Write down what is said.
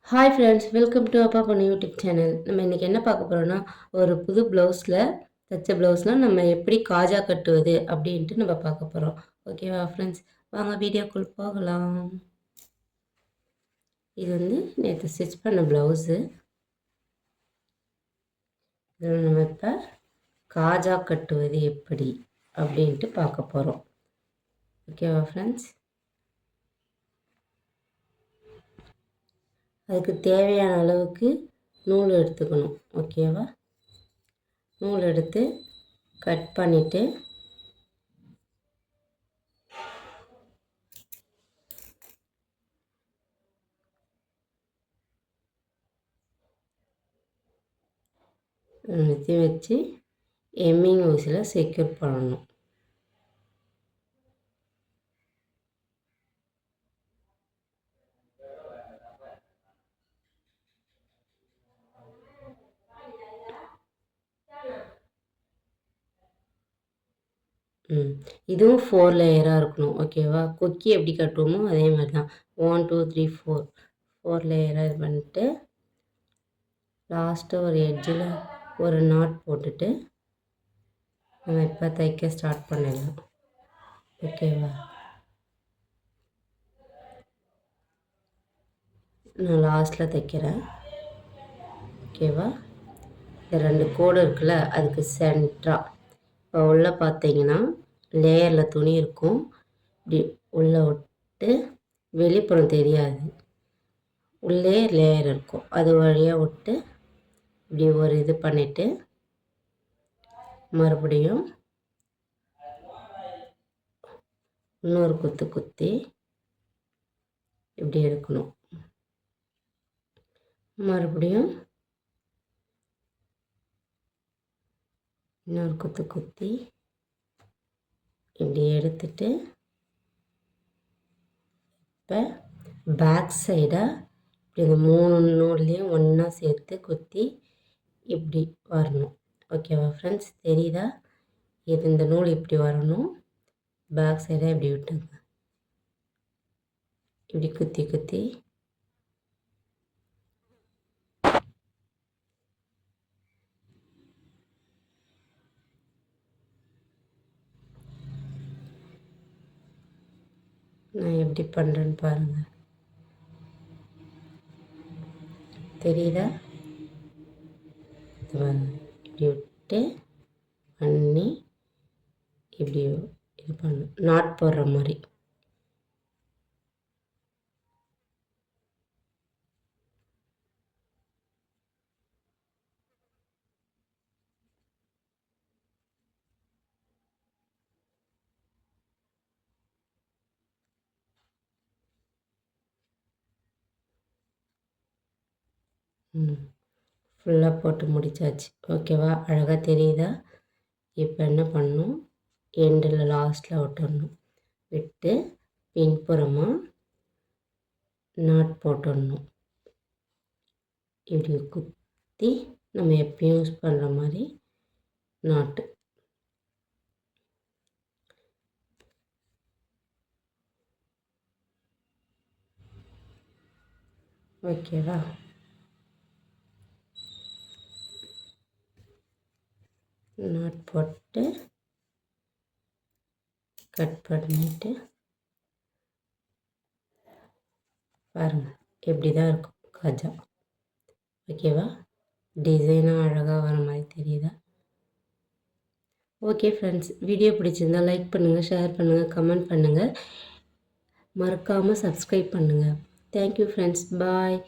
Hi friends, welcome to அப்பா பொண்ணு YouTube channel. நம்ம இன்றைக்கி என்ன பார்க்க போகிறோன்னா, ஒரு புது ப்ளவுஸில் தைச்ச ப்ளவுஸ்லாம் நம்ம எப்படி காஜா கட்டுவது அப்படின்ட்டு நம்ம பார்க்க போகிறோம். ஓகேவா ஃப்ரெண்ட்ஸ், வாங்க வீடியோக்குள் போகலாம். இது வந்து நேற்று ஸ்டிச் பண்ண ப்ளவுஸு. இதில் நம்ம இப்போ காஜா கட்டுவது எப்படி அப்படின்ட்டு பார்க்க போகிறோம். ஓகேவா ஃப்ரெண்ட்ஸ், அதுக்கு தேவையான அளவுக்கு நூல் எடுத்துக்கணும். ஓகேவா, நூல் எடுத்து கட் பண்ணிவிட்டு நிறுத்தி வச்சு எம்மிங் ஊசியில் செக்யூர் பண்ணணும். இதுவும் 4 லேயராக இருக்கணும். ஓகேவா, கொக்கி எப்படி கட்டுவோமோ அதே மாதிரி தான். 1 2 3 4 லேயராக இது பண்ணிட்டு லாஸ்ட்டு ஒரு எட்ஜில் ஒரு நாட் போட்டுட்டு நம்ம இப்போ தைக்க ஸ்டார்ட் பண்ணிடலாம். ஓகேவா, நான் லாஸ்ட்டில் தைக்கிறேன். ஓகேவா, இந்த 2 கோடு இருக்குல்ல, அதுக்கு சென்டராக இப்போ உள்ளே பார்த்தீங்கன்னா லேயரில் துணி இருக்கும். இப்படி உள்ளே விட்டு வெளிப்புறம் தெரியாது, உள்ளே லேயர் இருக்கும், அது வழியாக விட்டு இப்படி ஒரு இது பண்ணிவிட்டு மறுபடியும் இன்னொரு குத்து குத்தி இப்படி எடுக்கணும். மறுபடியும் இன்னொரு குத்து குத்தி இப்படி எடுத்துட்டு இப்போ பேக் சைடாக இப்படி இந்த 3 நூல்லையும் ஒன்றா சேர்த்து குத்தி இப்படி வரணும். ஓகேவா ஃப்ரெண்ட்ஸ், தெரியுதா? இது இந்த நூல் இப்படி வரணும், பேக் சைடாக இப்படி விட்டுங்க, இப்படி குத்தி குத்தி நான் எப்படி பண்ணுறேன்னு பாருங்கள். தெரியுதா? இப்படி விட்டு பண்ணி இப்படி இது பண்ணணும், நாட் போடுற மாதிரி. ஃபுல்லாக போட்டு முடித்தாச்சு. ஓகேவா, அழகாக தெரியுதா? இப்போ என்ன பண்ணணும், எண்டில் லாஸ்ட்டில் விட்டுடணும், விட்டு பின்புறமாக நாட் போட்டுடணும். இப்படி குத்தி நம்ம எப்பயும் யூஸ் பண்ணுற மாதிரி நாட்டு. ஓகேவா, நாட் போட்டு கட் பண்ணிவிட்டு பாருங்கள், எப்படி தான் இருக்கும் காஜா. ஓகேவா, டிசைனாக அழகாக வர மாதிரி தெரியுதா? ஓகே ஃப்ரெண்ட்ஸ், வீடியோ பிடிச்சிருந்தால் லைக் பண்ணுங்கள், ஷேர் பண்ணுங்கள், கமெண்ட் பண்ணுங்கள், மறக்காமல் சப்ஸ்கிரைப் பண்ணுங்கள். தேங்க்யூ ஃப்ரெண்ட்ஸ், பாய்.